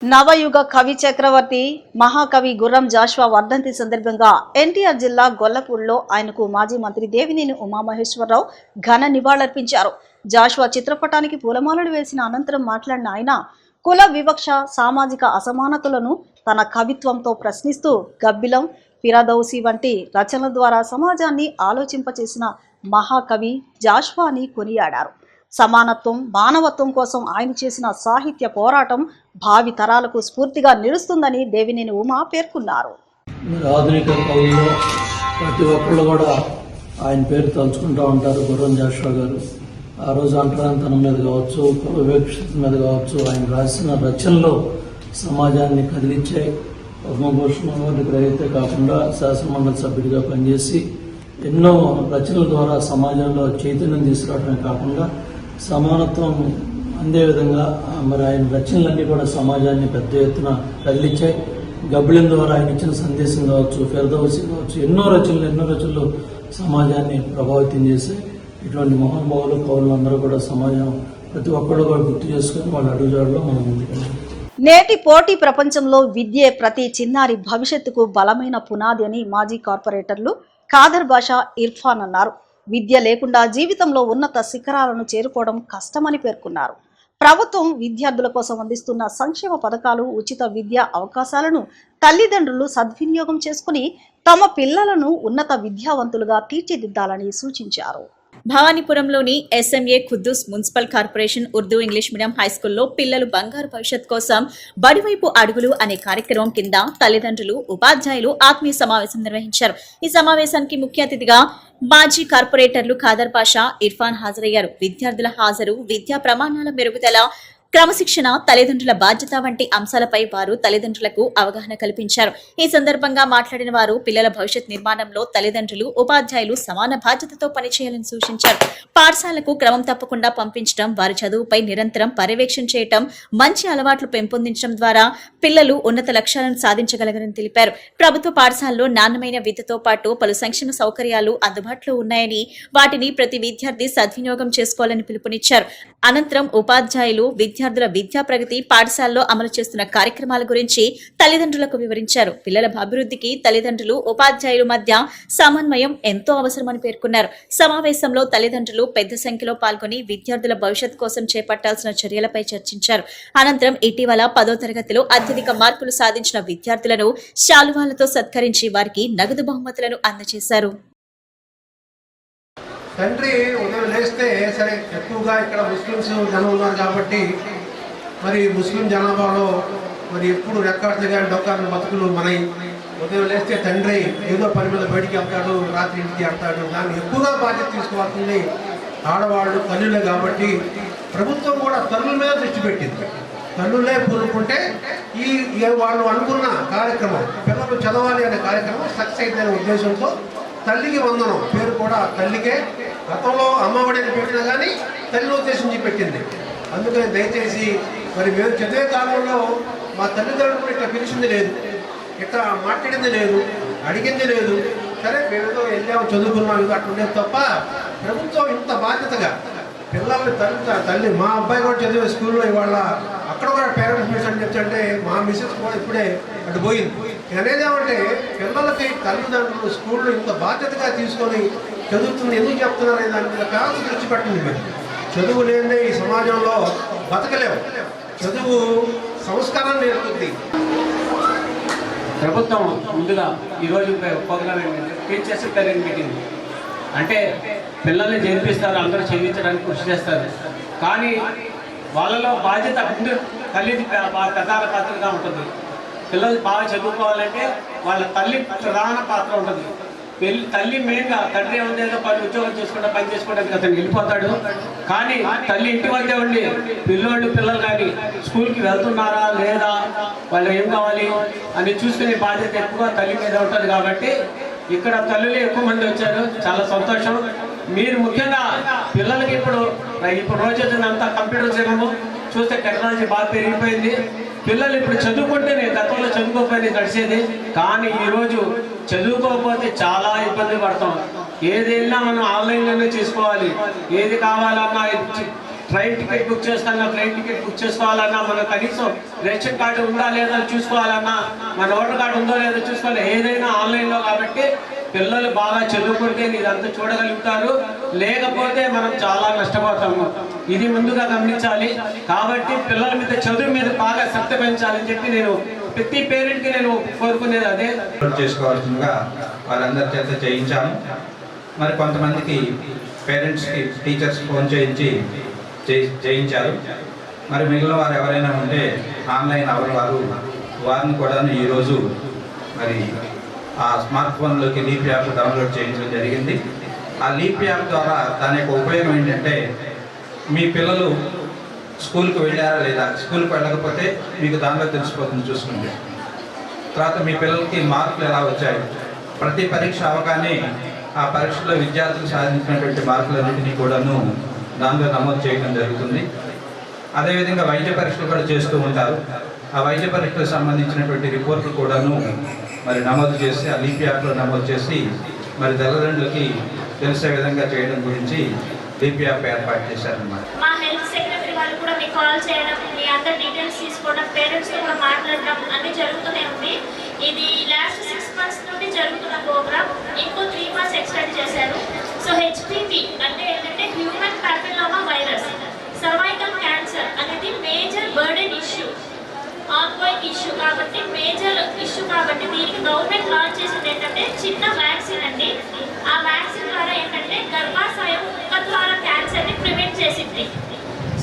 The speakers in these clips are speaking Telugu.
నవయుగ కవి చక్రవర్తి మహాకవి గుర్రం జాషువా వర్ధంతి సందర్భంగా ఎన్టీఆర్ జిల్లా గొల్లపూడిలో ఆయనకు మాజీ మంత్రి దేవినేని ఉమామహేశ్వరరావు ఘన నివాళులర్పించారు. జాషువా చిత్రపటానికి పూలమాలలు వేసిన అనంతరం మాట్లాడిన ఆయన కుల వివక్ష, సామాజిక అసమానతలను తన కవిత్వంతో ప్రశ్నిస్తూ గబ్బిలం, ఫిరదౌసి వంటి రచనల ద్వారా సమాజాన్ని ఆలోచింపచేసిన మహాకవి జాషువా అని కొనియాడారు. సమానత్వం, మానవత్వం కోసం ఆయన చేసిన సాహిత్య పోరాటం భావి తరాలకు స్ఫూర్తిగా నిలుస్తుందని దేవినేని ఉమా పేర్కొన్నారు. ఆధునిక కవుల్లో ప్రతి ఒక్కళ్ళు కూడా ఆయన పేరు తలుచుకుంటూ ఉంటారు. గుర్రం జాషువా గారు ఆ రోజు అంటరానితనం మీద కావచ్చు, కుల వివక్ష మీద కావచ్చు, ఆయన రాసిన రచనలు సమాజాన్ని కదిలించే పద్మభూషణ్ అవార్డు గ్రహీతే కాకుండా శాసనమండలి సభ్యుడిగా పనిచేసి ఎన్నో రచనల ద్వారా సమాజంలో చైతన్యం తీసుకురావడమే కాకుండా సమానత్వం అందే విధంగా మరి ఆయన రచనలన్నీ కూడా సమాజాన్ని పెద్ద ఎత్తున కదిలించాయి. గబ్బిలం ద్వారా ఆయన ఇచ్చిన సందేశం కావచ్చు, ఫిరదౌసి కావచ్చు, ఎన్నో రచనలు సమాజాన్ని ప్రభావితం చేశాయి. ఇటువంటి మహానుభావులు కవులందరూ కూడా సమాజం ప్రతి ఒక్కరు కూడా గుర్తు చేసుకుని వాళ్ళ అడుగుజాడలో మనం ముందుకెళ్ళాలి. నేటి పోటీ ప్రపంచంలో విద్యే ప్రతి చిన్నారి భవిష్యత్తుకు బలమైన పునాది అని మాజీ కార్పొరేటర్లు ఖాదర్ బాషా, ఇర్ఫాన్ అన్నారు. విద్య లేకుండా జీవితంలో ఉన్నత శిఖరాలను చేరుకోవడం కష్టమని పేర్కొన్నారు. ప్రభుత్వం విద్యార్థుల కోసం అందిస్తున్న సంక్షేమ పథకాలు, ఉచిత విద్యా అవకాశాలను తల్లిదండ్రులు సద్వినియోగం చేసుకుని తమ పిల్లలను ఉన్నత విద్యావంతులుగా తీర్చిదిద్దాలని సూచించారు. భవానీపురంలోని SMA Khuddus municipal corporation Urdu English medium హైస్కూల్లో పిల్లలు బంగారు భవిష్యత్ కోసం బడివైపు అడుగులు అనే కార్యక్రమం కింద తల్లిదండ్రులు, ఉపాధ్యాయులు ఆత్మీయ సమావేశం నిర్వహించారు. ఈ సమావేశానికి ముఖ్య అతిథిగా మాజీ కార్పొరేటర్లు ఖాదర్ పాషా, ఇర్ఫాన్ హాజరయ్యారు. విద్యార్థుల హాజరు, విద్యా ప్రమాణాల మెరుగుదల, క్రమశిక్షణ, తల్లిదండ్రుల బాధ్యత వంటి అంశాలపై వారు తల్లిదండ్రులకు అవగాహన కల్పించారు. ఈ సందర్భంగా మాట్లాడిన వారు పిల్లల భవిష్యత్ నిర్మాణంలో తల్లిదండ్రులు, ఉపాధ్యాయులు సమాన బాధ్యతతో పనిచేయాలని సూచించారు. పాఠశాలకు క్రమం తప్పకుండా పంపించడం, వారి చదువుపై నిరంతరం పర్యవేక్షణ చేయడం, మంచి అలవాట్లు పెంపొందించడం ద్వారా పిల్లలు ఉన్నత లక్ష్యాలను సాధించగలగరని తెలిపారు. ప్రభుత్వ పాఠశాలలో నాణ్యమైన విద్యతో పాటు పలు సంక్షేమ సౌకర్యాలు అందుబాటులో ఉన్నాయని, వాటిని ప్రతి విద్యార్థి సద్వినియోగం చేసుకోవాలని పిలుపునిచ్చారు. అనంతరం ఉపాధ్యాయులు విద్యార్థుల విద్యా ప్రగతి, పాఠశాలలో అమలు చేస్తున్న కార్యక్రమాల గురించి తల్లిదండ్రులకు వివరించారు. పిల్లల అభివృద్ధికి తల్లిదండ్రులు, ఉపాధ్యాయుల మధ్య సమన్వయం ఎంతో అవసరమని పేర్కొన్నారు. సమావేశంలో తల్లిదండ్రులు పెద్ద సంఖ్యలో పాల్గొని విద్యార్థుల భవిష్యత్ కోసం చేపట్టాల్సిన చర్యలపై చర్చించారు. అనంతరం ఇటీవల 10వ తరగతిలో అత్యధిక మార్కులు సాధించిన విద్యార్థులను శాలువాలతో సత్కరించి వారికి నగదు బహుమతులను అందజేశారు. తండ్రి ఉదయం లేస్తే సరే, ఎక్కువగా ఇక్కడ ముస్లిమ్స్ జనం ఉన్నారు కాబట్టి మరి ముస్లిం జనాభాలో మరి ఎప్పుడు రెక్కాడితే కానీ డొక్కాడిన బతుకులు మనవి. ఉదయం లేస్తే తండ్రి ఏదో పని మీద బయటికి వెళ్తాడు, రాత్రి ఇంటికి వెళ్తాడు. దాన్ని ఎక్కువగా బాధ్యత తీసుకోవాల్సింది ఆడవాళ్ళు, తల్లులే. కాబట్టి ప్రభుత్వం కూడా తల్లుల మీద దృష్టి పెట్టింది. తల్లులే పూనుకుంటే ఈ వాళ్ళు అనుకున్న కార్యక్రమం, పిల్లలు చదవాలి అనే కార్యక్రమం సక్సెస్ అయిందనే ఉద్దేశంతో తల్లికి వందనం పేరు కూడా తల్లికే. గతంలో అమ్మఒడిని పెట్టినా కానీ తల్లి ఉద్దేశించి పెట్టింది. అందుకని దయచేసి మరి మేము చదివే కాలంలో మా తల్లిదండ్రులు ఇట్లా పిలిచింది లేదు, ఇట్లా మాట్లాడింది లేదు, అడిగింది లేదు. సరే, మేమేదో వెళ్ళాము, చదువుకున్నాం, ఇది అట్లుండేది తప్ప ప్రభుత్వం ఇంత బాధ్యతగా పిల్లల్ని తల్లి మా అబ్బాయి కూడా చదివే స్కూల్లో ఇవాళ అక్కడ కూడా పేరెంట్స్ మీట్స్ అని చెప్తుంటే మా మిస్సెస్ కూడా ఇప్పుడే అటు పోయింది. అనేది ఏమంటే పిల్లలకి తల్లిదండ్రులు స్కూల్లో ఇంత బాధ్యతగా తీసుకొని చదువుతుంది ఎందుకు చెప్తున్నారనే దాని మీద కాస్త దృష్టి పెట్టండి. మీరు చదువు లేదే ఈ సమాజంలో బతకలేవు. చదువు సంస్కారాన్ని నేర్పుతుంది. ప్రభుత్వం ముందుగా ఈరోజు ప్రోగ్రామ్ ఏంటంటే టీచర్స్ పేరెంట్ మీటింగ్. అంటే పిల్లల్ని చేర్పిస్తారు, అందరూ చదివించడానికి కృషి చేస్తారు. కానీ వాళ్ళలో బాధ్యత ముందు తల్లిది ప్రధాన పాత్రగా ఉంటుంది. పిల్లలు బాగా చదువుకోవాలంటే వాళ్ళ తల్లి ప్రధాన పాత్ర ఉంటుంది. తల్లి మెయిన్గా, తండ్రి ఏదో పని ఉద్యోగం చేసుకుంటా పని చేసుకోవడానికి అతను వెళ్ళిపోతాడు. కానీ తల్లి ఇంటి వద్దే ఉండి పిల్లలు కానీ స్కూల్కి వెళ్తున్నారా లేదా, వాళ్ళు ఏం కావాలి అని చూసుకునే బాధ్యత ఎక్కువ తల్లి మీద ఉంటుంది. కాబట్టి ఇక్కడ తల్లులు ఎక్కువ మంది వచ్చారు, చాలా సంతోషం. మీరు ముఖ్యంగా పిల్లలకి ఇప్పుడు రోజు అంతా కంప్యూటర్ చేయడము చూస్తే టెక్నాలజీ బాగా పెరిగిపోయింది. పిల్లలు ఇప్పుడు చదువుకుంటేనే, గతంలో చదువుకోకపోతే నడిచేది. కానీ ఈరోజు చదువుకోకపోతే చాలా ఇబ్బంది పడతాం. ఏదైనా మనం ఆన్లైన్లోనే చేసుకోవాలి. ఏది కావాలన్నా ట్రైన్ టికెట్ బుక్ చేస్తానా, ఫ్లైట్ టికెట్ బుక్ చేసుకోవాలన్నా, మన కనీసం రేషన్ కార్డు ఉందా లేదా చూసుకోవాలన్నా, మన ఓటర్ కార్డు ఉందో లేదో చూసుకోవాలి, ఏదైనా ఆన్లైన్లో. కాబట్టి పిల్లలు బాగా చదువుకుంటే ఇదంతా చూడగలుగుతారు, లేకపోతే మనం చాలా నష్టపోతాము. ఇది ముందుగా గమనించాలి. కాబట్టి పిల్లల మీద చదువు మీద బాగా శ్రద్ధ పెంచాలని చెప్పి నేను ప్రతి పేరెంట్కి నేను కోరుకునేది అదే. చేసుకోవాల్సిందిగా వారందరి చేత చేయించాము. మరి కొంతమందికి పేరెంట్స్కి టీచర్స్ ఫోన్ చేయించారు. మరి మిగిలిన వారు ఎవరైనా ఉంటే ఆన్లైన్ అవర్ వారిని కూడా ఈరోజు మరి ఆ స్మార్ట్ ఫోన్లోకి లీప్ యాప్ డౌన్లోడ్ చేయించడం జరిగింది. ఆ లీప్ యాప్ ద్వారా దాని యొక్క ఉపయోగం ఏంటంటే, మీ పిల్లలు స్కూల్కి వెళ్ళారా లేదా, స్కూల్కి వెళ్ళకపోతే మీకు దానిలో తెలిసిపోతుంది చూసుకుంటే. తర్వాత మీ పిల్లలకి మార్కులు ఎలా వచ్చాయి, ప్రతి పరీక్ష అవగానే ఆ పరీక్షలో విద్యార్థులు సాధించినటువంటి మార్కులన్నింటినీ కూడాను దానిలో నమోదు చేయడం జరుగుతుంది. అదేవిధంగా వైద్య పరీక్షలు కూడా చేస్తూ ఉంటారు. ఆ వైద్య పరీక్షలకు సంబంధించినటువంటి రిపోర్ట్లు కూడాను మరి నమోదు చేసి ఆ లీప్ యాప్లో నమోదు చేసి మరి తల్లిదండ్రులకి తెలిసే విధంగా చేయడం గురించి లీప్ యాప్ ఏర్పాటు చేశారన్నమాట. మా హెల్త్ సెక్రటరీ వాళ్ళు కూడా మీకు కాల్ చేయడం, మీ అందరి డీటెయిల్స్ తీసుకోవడం, పేరెంట్స్తో కూడా మాట్లాడడం అన్నీ జరుగుతూనే ఉంది. ఇది లాస్ట్ 6 months నుండి జరుగుతున్న ప్రోగ్రామ్. ఇంకో 3 months ఎక్స్టెండ్ చేశారు. సో హెచ్పివి అంటే ఏంటంటే human papilloma virus, cervical cancer అనేది major burden issue, ongoing issue కాబట్టి, మేజర్ ఇష్యూ కాబట్టి దీనికి గవర్నమెంట్ లాంచ్ చేసింది ఏంటంటే చిన్న వ్యాక్సిన్ అండి. ఆ వ్యాక్సిన్ ద్వారా ఏంటంటే గర్భాశయం ముఖద్వార క్యాన్సర్ని ప్రివెంట్ చేసింది.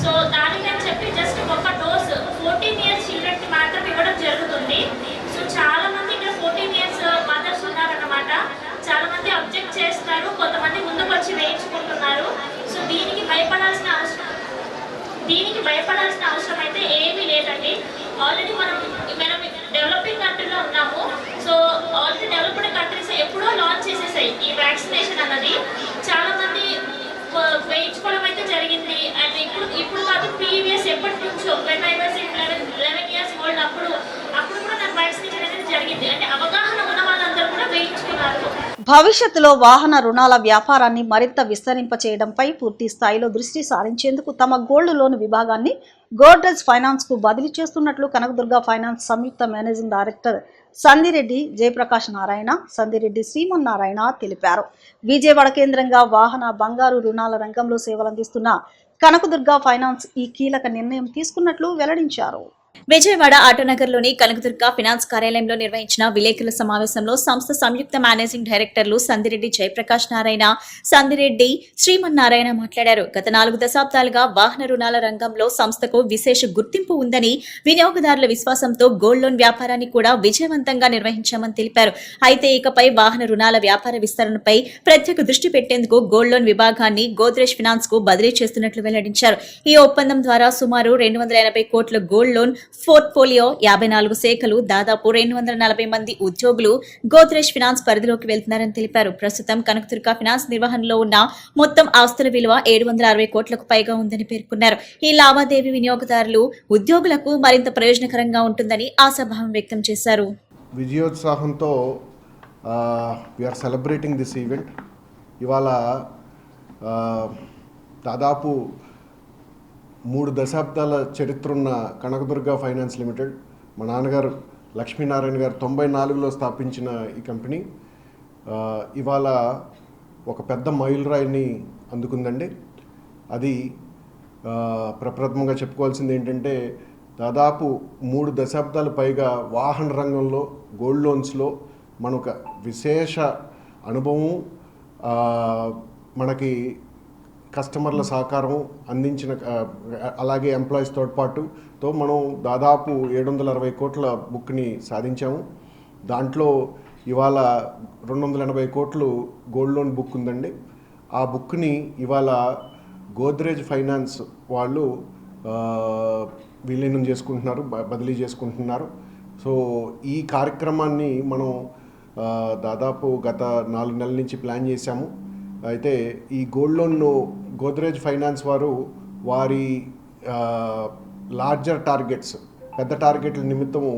సో దానికని చెప్పి జస్ట్ ఒక డోస్ 14 years చిల్డ్రన్కి మాత్రం ఇవ్వడం జరుగుతుంది. సో చాలా మంది ఇక్కడ 14 years మదర్స్ ఉన్నారన్నమాట. చాలా మంది అబ్జెక్ట్ చేస్తున్నారు, కొంతమంది ముందుకు వచ్చి వేయించుకుంటున్నారు. సో దీనికి భయపడాల్సిన అవసరం అయితే ఏమీ లేదండి. ఆల్రెడీ మనం డెవలపింగ్ కంట్రీలో ఉన్నాము. సో ఆల్రెడీ డెవలప్డ్ కంట్రీస్ ఎప్పుడో లాంచ్ చేసేసాయి ఈ వ్యాక్సినేషన్ అన్నది. చాలా మంది వేయించుకోవడం అయితే జరిగింది. అండ్ ఇప్పుడు మాకు ప్రీవియస్ ఎప్పటి నుంచో when I was 11 years old అప్పుడు కూడా నాకు వ్యాక్సినేషన్ అనేది జరిగింది. అంటే అవగాహన ఉన్న వాళ్ళందరూ కూడా వేయించుకున్నారు. భవిష్యత్తులో వాహన రుణాల వ్యాపారాన్ని మరింత విస్తరింపచేయడంపై పూర్తి స్థాయిలో దృష్టి సారించేందుకు తమ గోల్డ్ లోన్ విభాగాన్ని గోద్రేజ్ ఫైనాన్స్ కు బదిలీ చేస్తున్నట్లు కనకదుర్గ ఫైనాన్స్ సంయుక్త మేనేజింగ్ డైరెక్టర్ సందిరెడ్డి జయప్రకాష్ నారాయణ, సందిరెడ్డి శ్రీమన్నారాయణ తెలిపారు. విజయవాడ కేంద్రంగా వాహన బంగారు రుణాల రంగంలో సేవలందిస్తున్న కనకదుర్గ ఫైనాన్స్ ఈ కీలక నిర్ణయం తీసుకున్నట్లు వెల్లడించారు. విజయవాడ ఆటోనగర్లోని కనకదుర్గ ఫినాన్స్ కార్యాలయంలో నిర్వహించిన విలేకరుల సమావేశంలో సంస్థ సంయుక్త మేనేజింగ్ డైరెక్టర్లు సందిరెడ్డి జయప్రకాష్ నారాయణ, సందిరెడ్డి శ్రీమన్నారాయణ మాట్లాడారు. గత 4 దశాబ్దాలుగా వాహన రుణాల రంగంలో సంస్థకు విశేష గుర్తింపు ఉందని, వినియోగదారుల విశ్వాసంతో గోల్డ్ లోన్ వ్యాపారాన్ని కూడా విజయవంతంగా నిర్వహించామని తెలిపారు. అయితే ఇకపై వాహన రుణాల వ్యాపార విస్తరణపై ప్రత్యేక దృష్టి పెట్టేందుకు గోల్డ్ లోన్ విభాగాన్ని గోద్రేజ్ ఫినాన్స్ కు బదిలీ చేస్తున్నట్లు వెల్లడించారు. ఈ ఒప్పందం ద్వారా సుమారు 280 కోట్ల గోల్డ్ లోన్ పోర్ట్ఫోలియో, 54 శాఖలు, దాదాపు 240 మంది ఉద్యోగులు గోద్రేజ్ ఫినాన్స్ పరిధిలోకి వెళ్తున్నారని తెలిపారు. ప్రస్తుతం కనకదుర్గ ఫినాన్స్ నిర్వహణలో ఉన్న మొత్తం ఆస్తుల విలువ 760 కోట్లకు పైగా ఉందని పేర్కొన్నారు. ఈ లావాదేవీ వినియోగదారులు, ఉద్యోగులకు మరింత ప్రయోజనకరంగా ఉంటుందని ఆశాభావం వ్యక్తం చేశారు. విజయోత్సాహంతో వీఆర్ సెలబ్రేటింగ్ దిస్ ఈవెంట్. ఇవాళ దాదాపు 3 దశాబ్దాల చరిత్ర ఉన్న కనకదుర్గ ఫైనాన్స్ లిమిటెడ్, మా నాన్నగారు లక్ష్మీనారాయణ గారు 94లో స్థాపించిన ఈ కంపెనీ ఇవాళ ఒక పెద్ద మైలురాయిని అందుకుందండి. అది ప్రప్రథమంగా చెప్పుకోవాల్సింది ఏంటంటే, దాదాపు 3 దశాబ్దాల పైగా వాహన రంగంలో గోల్డ్ లోన్స్లో మనొక విశేష అనుభవం, మనకి కస్టమర్ల సహకారం అందించిన, అలాగే ఎంప్లాయీస్ తోడ్పాటుతో మనం దాదాపు 760 కోట్ల బుక్ని సాధించాము. దాంట్లో ఇవాళ 280 కోట్లు గోల్డ్ లోన్ బుక్ ఉందండి. ఆ బుక్ని ఇవాళ గోద్రేజ్ ఫైనాన్స్ వాళ్ళు విలీనం చేసుకుంటున్నారు, బదిలీ చేసుకుంటున్నారు. సో ఈ కార్యక్రమాన్ని మనం దాదాపు గత 4 నెలల నుంచి ప్లాన్ చేశాము. అయితే ఈ గోల్డ్ లోన్ను గోద్రేజ్ ఫైనాన్స్ వారు వారి లార్జర్ టార్గెట్స్, పెద్ద టార్గెట్ల నిమిత్తము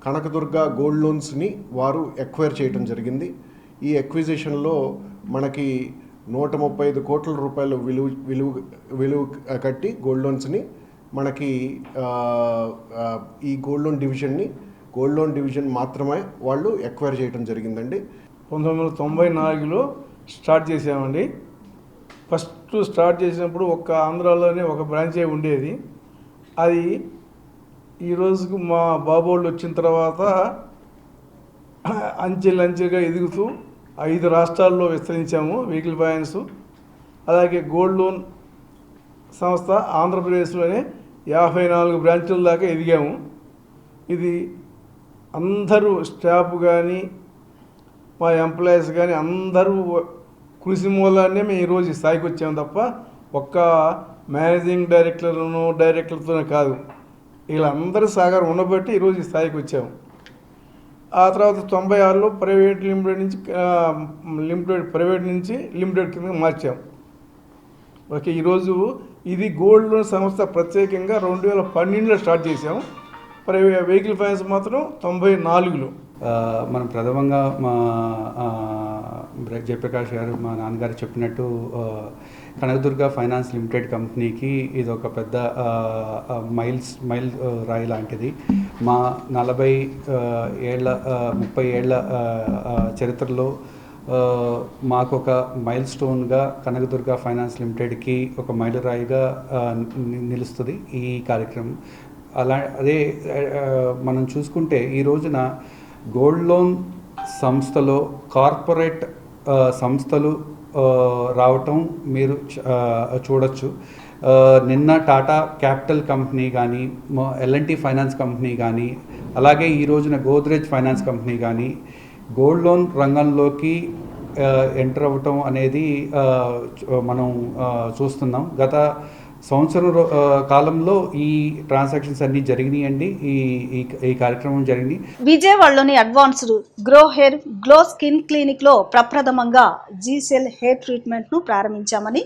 కనకదుర్గ గోల్డ్ లోన్స్ని వారు ఎక్వైర్ చేయడం జరిగింది. ఈ ఎక్విజిషన్లో మనకి 135 కోట్ల రూపాయలు విలువ కట్టి గోల్డ్ లోన్స్ని మనకి ఈ గోల్డ్ లోన్ డివిజన్ మాత్రమే వాళ్ళు ఎక్వైర్ చేయడం జరిగిందండి. 1994లో స్టార్ట్ చేసామండి. ఫస్ట్ స్టార్ట్ చేసినప్పుడు ఆంధ్రాలోనే ఒక బ్రాంచే ఉండేది. అది ఈ రోజుకు మా బాబోళ్ళు వచ్చిన తర్వాత అంచెలంచెలుగా ఎదుగుతూ 5 రాష్ట్రాల్లో విస్తరించాము. వెహికల్ ఫైనాన్స్ అలాగే గోల్డ్ లోన్ సంస్థ ఆంధ్రప్రదేశ్లోనే 54 బ్రాంచుల దాకా ఎదిగాము. ఇది అందరూ స్టాఫ్ కానీ మా ఎంప్లాయీస్ కానీ అందరూ కృషి మూలాన్నే మేము ఈరోజు ఈ స్థాయికి వచ్చాము తప్ప ఒక్క మేనేజింగ్ డైరెక్టర్తోనే కాదు, వీళ్ళందరూ సహకారం ఉండబట్టి ఈరోజు ఈ స్థాయికి వచ్చాము. ఆ తర్వాత 96లో ప్రైవేట్ నుంచి లిమిటెడ్ కింద మార్చాము. ఓకే, ఈరోజు ఇది గోల్డ్ లోన్ సంస్థ ప్రత్యేకంగా 2012లో స్టార్ట్ చేసాము. వెహికల్ ఫైనాన్స్ మాత్రం 94లో. మనం ప్రథమంగా మా జయప్రకాష్ గారు మా నాన్నగారు చెప్పినట్టు కనకదుర్గ ఫైనాన్స్ లిమిటెడ్ కంపెనీకి ఇది ఒక పెద్ద మైల్ రాయి లాంటిది. మా 30 ఏళ్ళ చరిత్రలో మాకు ఒక మైల్ స్టోన్గా కనకదుర్గ ఫైనాన్స్ లిమిటెడ్కి ఒక మైలురాయిగా నిలుస్తుంది ఈ కార్యక్రమం. అదే మనం చూసుకుంటే ఈ రోజున గోల్డ్ లోన్ సంస్థలో కార్పొరేట్ సంస్థలు రావటం మీరు చూడొచ్చు. నిన్న టాటా క్యాపిటల్ కంపెనీ కానీ, ఎల్ఎన్టీ ఫైనాన్స్ కంపెనీ కానీ, అలాగే ఈ రోజున గోద్రేజ్ ఫైనాన్స్ కంపెనీ కానీ గోల్డ్ లోన్ రంగంలోకి ఎంటర్ అవ్వటం అనేది మనం చూస్తున్నాం. గత సంవత్సరం కాలంలో ఈ ట్రాన్సాక్షన్స్ అన్నీ జరిగినాయండి. ఈ కార్యక్రమం జరిగింది. విజయవాడలోని advanced grow hair glow skin clinic లో ప్రప్రథమంగా జీసెల్ హెయిర్ ట్రీట్మెంట్ ను ప్రారంభించామని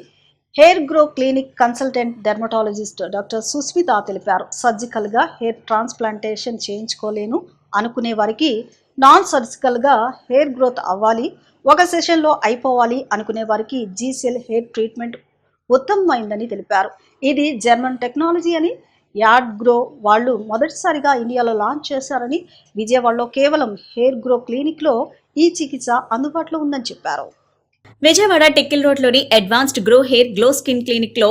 hair grow clinic consultant dermatologist doctor Susmita తెలిపారు. సర్జికల్ గా హెయిర్ ట్రాన్స్ప్లాంటేషన్ చేయించుకోలేను అనుకునే వారికి నాన్ సర్జికల్ గా హెయిర్ గ్రోత్ అవ్వాలి, ఒక సెషన్లో అయిపోవాలి అనుకునే వారికి జీసెల్ హెయిర్ ట్రీట్మెంట్ ఉత్తమమైందని తెలిపారు. ఇది జర్మన్ టెక్నాలజీ అని యాడ్ గ్రో వాళ్ళు మొదటిసారిగా ఇండియాలో లాంచ్ చేశారని, విజయవాడలో కేవలం హెయిర్ గ్రో క్లినిక్ లో ఈ చికిత్స అందుబాటులో ఉందని చెప్పారు. విజయవాడ టెక్కిల్ రోడ్లోని advanced grow hair glow skin clinic లో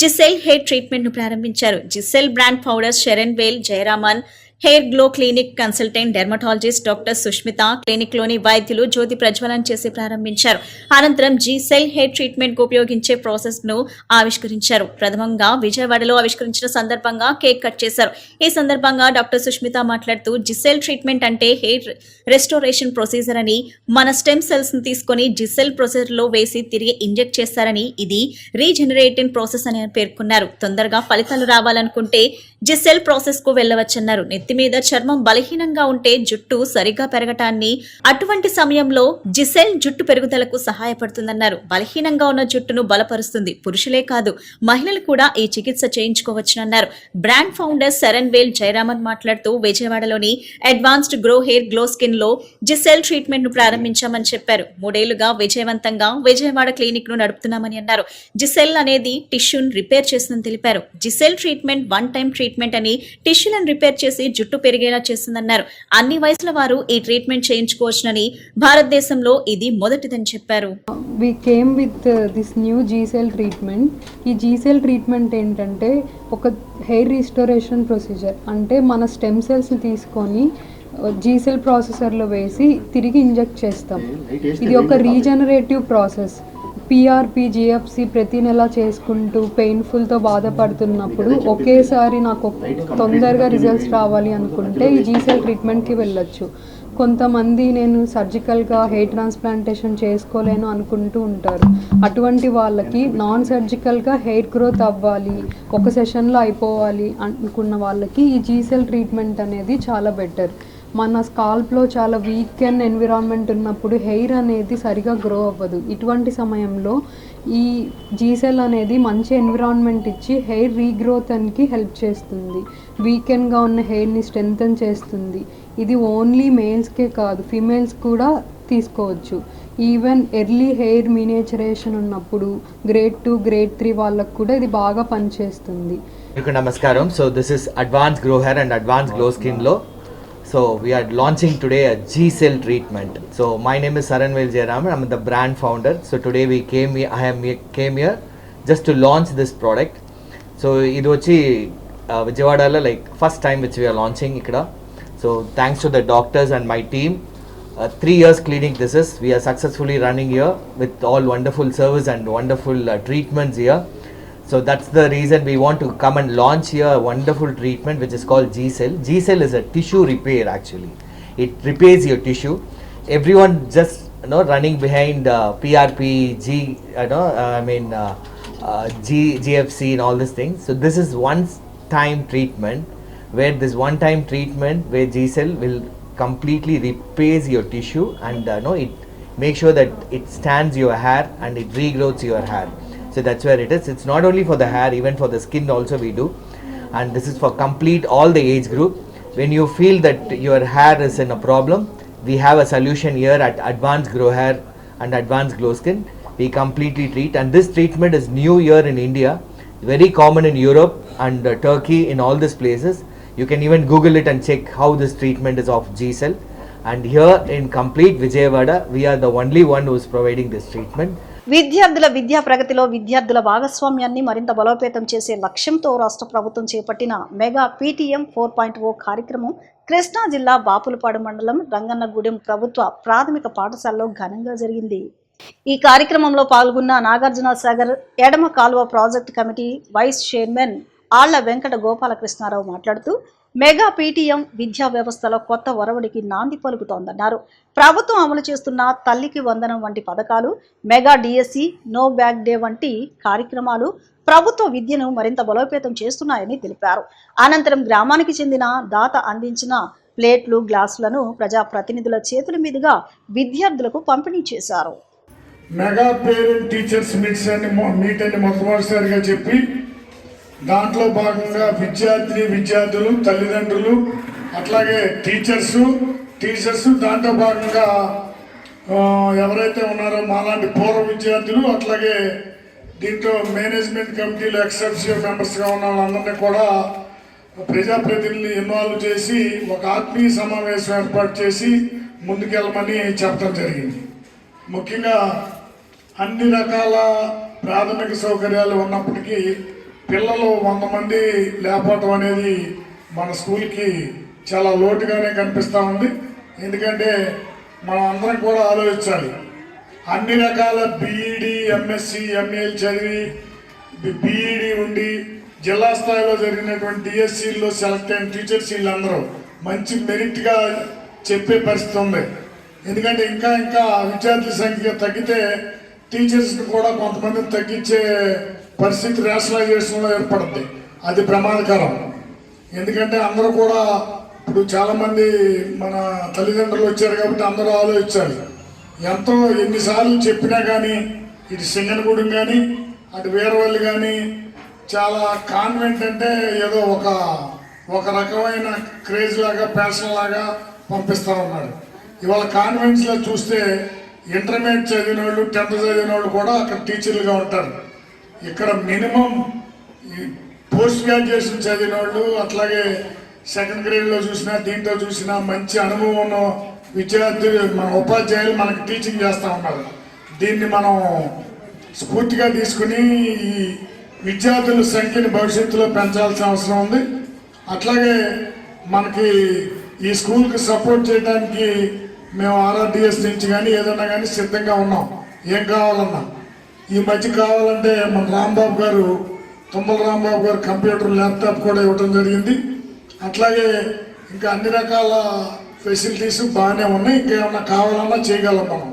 జిసెల్ హెయిర్ ట్రీట్మెంట్ ను ప్రారంభించారు. GCell brand founder Saran Vel Jayaraman, hair glow clinic consultant dermatologist doctor Sushmita clinic లోని వైద్యులు జ్యోతి ప్రజ్వలన చేసి ప్రారంభించారు. అనంతరం జీసెల్ హెయిర్ ట్రీట్మెంట్ కు ఉపయోగించే ప్రాసెస్ ను ఆవిష్కరించారు. ప్రథమంగా విజయవాడలో ఆవిష్కరించిన సందర్భంగా కేక్ కట్ చేశారు. ఈ సందర్భంగా డాక్టర్ సుష్మిత మాట్లాడుతూ జిసెల్ ట్రీట్మెంట్ అంటే హెయిర్ రెస్టోరేషన్ ప్రొసీజర్ అని, మన స్టెమ్ సెల్స్ ను తీసుకుని జిసెల్ ప్రొసీజర్ లో వేసి తిరిగి ఇంజెక్ట్ చేస్తారని, ఇది రీజనరేటింగ్ ప్రాసెస్ అని పేర్కొన్నారు. తొందరగా ఫలితాలు రావాలనుకుంటే జిసెల్ ప్రాసెస్ కు వెళ్లవచ్చన్నారు. నెత్తి మీద చర్మం బలహీనంగా ఉంటే జుట్టు సరిగా పెరగటాన్ని, అటువంటి సమయంలో జిసెల్ జుట్టు పెరుగుదలకు సహాయపడుతుందన్నారు. బలహీనంగా ఉన్న జుట్టును బలపరుస్తుంది. పురుషులే కాదు, మహిళలు కూడా ఈ చికిత్స చేయించుకోవచ్చునన్నారు. బ్రాండ్ ఫౌండర్ శరణ్ వేల్ జయరామన్ మాట్లాడుతూ విజయవాడలోని advanced grow hair glow skin లో జిసెల్ ట్రీట్మెంట్ ను ప్రారంభించామని చెప్పారు. 3 ఏళ్లుగా విజయవంతంగా విజయవాడ క్లినిక్ ను నడుపుతున్నామని అన్నారు. జిసెల్ అనేది టిష్యూను రిపేర్ చేస్తుందని తెలిపారు. జిసెల్ ట్రీట్మెంట్ వన్ టైం ట్రీట్మెంట్ అని, టిష్యూలను రిపేర్ చేసి జుట్టు పెరిగేలా చేస్తుందన్నారు. అన్ని వయసుల వారు ఈ ట్రీట్మెంట్ చేయించుకోవచ్చునని, భారతదేశంలో ఇది మొదటిదని చెప్పారు. We came with this new G-Cell treatment. ఈ G-Cell ట్రీట్మెంట్ ఏంటంటే ఒక హెయిర్ రిస్టోరేషన్ ప్రొసీజర్. అంటే మన స్టెమ్ సెల్స్ని తీసుకొని G-Cell ప్రాసెసర్లో వేసి తిరిగి ఇంజెక్ట్ చేస్తాం. ఇది ఒక రీజనరేటివ్ ప్రాసెస్. పిఆర్పి, జిఎఫ్సి ప్రతి నెల చేసుకుంటూ పెయిన్ఫుల్తో బాధపడుతున్నప్పుడు ఒకేసారి నాకు తొందరగా రిజల్ట్స్ రావాలి అనుకుంటే ఈ జీసెల్ ట్రీట్మెంట్కి వెళ్ళొచ్చు. కొంతమంది నేను సర్జికల్గా హెయిర్ ట్రాన్స్ప్లాంటేషన్ చేసుకోలేను అనుకుంటూ ఉంటారు. అటువంటి వాళ్ళకి నాన్ సర్జికల్గా హెయిర్ గ్రోత్ అవ్వాలి, ఒక సెషన్లో అయిపోవాలి అనుకున్న వాళ్ళకి ఈ జీసెల్ ట్రీట్మెంట్ అనేది చాలా బెటర్. మన స్కాల్ప్లో చాలా వీక్ అండ్ ఎన్విరాన్మెంట్ ఉన్నప్పుడు హెయిర్ అనేది సరిగా గ్రో అవ్వదు. ఇటువంటి సమయంలో ఈ జీసెల్ అనేది మంచి ఎన్విరాన్మెంట్ ఇచ్చి హెయిర్ రీగ్రోత్కి హెల్ప్ చేస్తుంది. వీకెండ్గా ఉన్న హెయిర్ని స్ట్రెంథన్ చేస్తుంది. ఇది ఓన్లీ మేల్స్కే కాదు, ఫీమేల్స్ కూడా తీసుకోవచ్చు. ఈవెన్ ఎర్లీ హెయిర్ మినియేచరేషన్ ఉన్నప్పుడు గ్రేడ్ 2 గ్రేడ్ 3 వాళ్ళకు కూడా ఇది బాగా పనిచేస్తుంది. Namaskaram. So this is Advanced Grow Hair and Advanced Glow Skin Low. So we are launching today a G-Cell treatment. So my name is Saranvel Jayaraman. I'm the brand founder. So today we came here just to launch this product. So idu vachi Vijayawada like first time which we are launching ikkada. So thanks to the doctors and my team, 3 years clinic this is. We are successfully running here with all wonderful service and wonderful treatments here. So that's the reason we want to come and launch here a wonderful treatment which is called G-Cell. G-Cell is a tissue repair actually. It repairs your tissue. Everyone just running behind PRP, GFC and all these things. So this is one-time treatment where G-Cell will completely repairs your tissue and it makes sure that it stands your hair and it regrows your hair. So that's where it is. It's not only for the hair, even for the skin also we do. And this is for complete all the age group. When you feel that your hair is in a problem, we have a solution here at Advanced Grow Hair and Advanced Glow Skin. We completely treat, and this treatment is new here in India, very common in Europe and Turkey, in all these places. You can even Google it and check how this treatment is of G-Cell. And here in complete Vijayawada, we are the only one who is providing this treatment. విద్యార్థుల విద్యా ప్రగతిలో విద్యార్థుల భాగస్వామ్యాన్ని మరింత బలోపేతం చేసే లక్ష్యంతో రాష్ట్ర ప్రభుత్వం చేపట్టిన మెగా PTM 4.0 కార్యక్రమం కృష్ణా జిల్లా బాపులపాడు మండలం రంగన్నగూడెం ప్రభుత్వ ప్రాథమిక పాఠశాలలో ఘనంగా జరిగింది. ఈ కార్యక్రమంలో పాల్గొన్న నాగార్జున సాగర్ ఎడమ కాలువ ప్రాజెక్ట్ కమిటీ వైస్ చైర్మన్ ఆళ్ల వెంకట గోపాలకృష్ణారావు మాట్లాడుతూ మెగా PTM విద్యా వ్యవస్థలో కొత్త ఒరవడికి నాంది పలుకుతోందన్నారు. ప్రభుత్వం అమలు చేస్తున్న తల్లికి వందనం వంటి పథకాలు, mega DSE, no bag day వంటి కార్యక్రమాలు ప్రభుత్వ విద్యను మరింత బలోపేతం చేస్తున్నాయని తెలిపారు. అనంతరం గ్రామానికి చెందిన దాత అందించిన ప్లేట్లు, గ్లాసులను ప్రజాప్రతినిధుల చేతుల మీదుగా విద్యార్థులకు పంపిణీ చేశారు. మెగా పేరెంట్ టీచర్స్ మీట్ అని మొట్టమొదటిసారిగా చెప్పి దాంట్లో భాగంగా విద్యార్థులు, తల్లిదండ్రులు, అట్లాగే టీచర్స్ దాంట్లో భాగంగా ఎవరైతే ఉన్నారో మాలాంటి పూర్వ విద్యార్థులు, అట్లాగే దీంట్లో మేనేజ్మెంట్ కమిటీలో ఎక్సెప్షియల్ మెంబర్స్గా ఉన్న వాళ్ళందరినీ కూడా ప్రజాప్రతినిధులు ఇన్వాల్వ్ చేసి ఒక ఆత్మీయ సమావేశం ఏర్పాటు చేసి ముందుకెళ్ళమని చెప్పడం జరిగింది. ముఖ్యంగా అన్ని రకాల ప్రాథమిక సౌకర్యాలు ఉన్నప్పటికీ పిల్లలు 100 మంది లేకపోవటం అనేది మన స్కూల్కి చాలా లోటుగానే కనిపిస్తూ ఉంది. ఎందుకంటే మనం అందరం కూడా ఆలోచించాలి. అన్ని రకాల BEd, MSc, ML చదివి BEd ఉండి జిల్లా స్థాయిలో జరిగినటువంటి DSCలో సెలెక్ట్ అయిన టీచర్స్ వీళ్ళందరూ మంచి మెరిట్గా చెప్పే పరిస్థితి ఉంది. ఎందుకంటే ఇంకా విద్యార్థుల సంఖ్య తగ్గితే టీచర్స్ని కూడా కొంతమందిని తగ్గించే పరిస్థితి రేషనలైజేషన్లో ఏర్పడుతుంది. అది ప్రమాదకరం. ఎందుకంటే అందరూ కూడా ఇప్పుడు చాలామంది మన తల్లిదండ్రులు వచ్చారు కాబట్టి అందరూ ఆలోచించాలి. ఎన్నిసార్లు చెప్పినా కానీ ఇటు సింగనగూడెం కానీ అటు వీరవల్లి కానీ చాలా కాన్వెంట్ అంటే ఏదో ఒక రకమైన క్రేజ్ లాగా, ప్యాషన్ లాగా పంపిస్తూ ఉన్నారు. ఇవాళ కాన్వెంట్స్లో చూస్తే ఇంటర్మీడియట్ చదివిన వాళ్ళు, 10th చదివిన వాళ్ళు కూడా అక్కడ టీచర్లుగా ఉంటారు. ఇక్కడ మినిమం పోస్ట్ గ్రాడ్యుయేషన్ చదివిన వాళ్ళు, అట్లాగే 2nd గ్రేడ్లో చూసినా దీంట్లో చూసినా మంచి అనుభవం ఉన్న విద్యార్థులు, మన ఉపాధ్యాయులు మనకి టీచింగ్ చేస్తూ ఉన్నారు. దీన్ని మనం స్ఫూర్తిగా తీసుకుని ఈ విద్యార్థుల సంఖ్యని భవిష్యత్తులో పెంచాల్సిన అవసరం ఉంది. అట్లాగే మనకి ఈ స్కూల్కి సపోర్ట్ చేయడానికి మేము RRDS నుంచి కానీ ఏదన్నా కానీ సిద్ధంగా ఉన్నాం. ఏం కావాలన్నా ఈ మధ్య కావాలంటే మన తుమ్మల రాంబాబు గారు కంప్యూటర్, ల్యాప్టాప్ కూడా ఇవ్వడం జరిగింది. అట్లాగే ఇంకా అన్ని రకాల ఫెసిలిటీస్ బాగానే ఉన్నాయి. ఇంకేమన్నా కావాలన్నా చేయగలం మనం.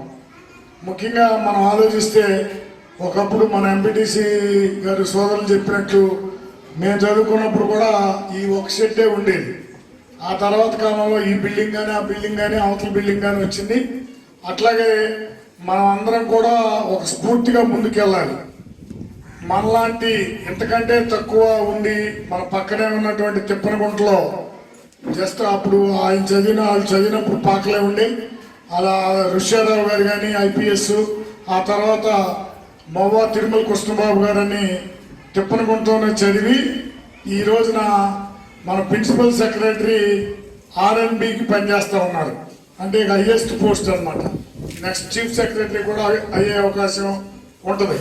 ముఖ్యంగా మనం ఆలోచిస్తే ఒకప్పుడు మన MPTC గారు సోదరులు చెప్పినట్లు మేము చదువుకున్నప్పుడు కూడా ఈ ఒక సెట్టే ఉండేది. ఆ తర్వాత కాలంలో ఈ బిల్డింగ్ కానీ, ఆ బిల్డింగ్ కానీ, అవతల బిల్డింగ్ కానీ వచ్చింది. అట్లాగే మనం అందరం కూడా ఒక స్ఫూర్తిగా ముందుకెళ్ళాలి. మనలాంటి ఇంతకంటే తక్కువ ఉండి మన పక్కనే ఉన్నటువంటి తిప్పనగుంటలో జస్ట్ అప్పుడు వాళ్ళు చదివినప్పుడు పాకలే ఉండి అలా ఋష్యారావు గారు కానీ ఐపీఎస్, ఆ తర్వాత మవ్వా తిరుమల కృష్ణబాబు గారని తిప్పనగుంటలోనే చదివి ఈ రోజున మన ప్రిన్సిపల్ సెక్రటరీ R&Bకి పనిచేస్తూ ఉన్నారు. అంటే ఇక హైయెస్ట్ పోస్ట్ అనమాట. నెక్స్ట్ చీఫ్ సెక్రటరీ కూడా అయ్యే అవకాశం ఉంటుంది.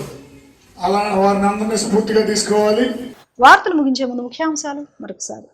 అలా వారిని అందరినీ స్ఫూర్తిగా తీసుకోవాలి. వార్తలు ముగించే ముందు ముఖ్యాంశాలు మరొకసారి.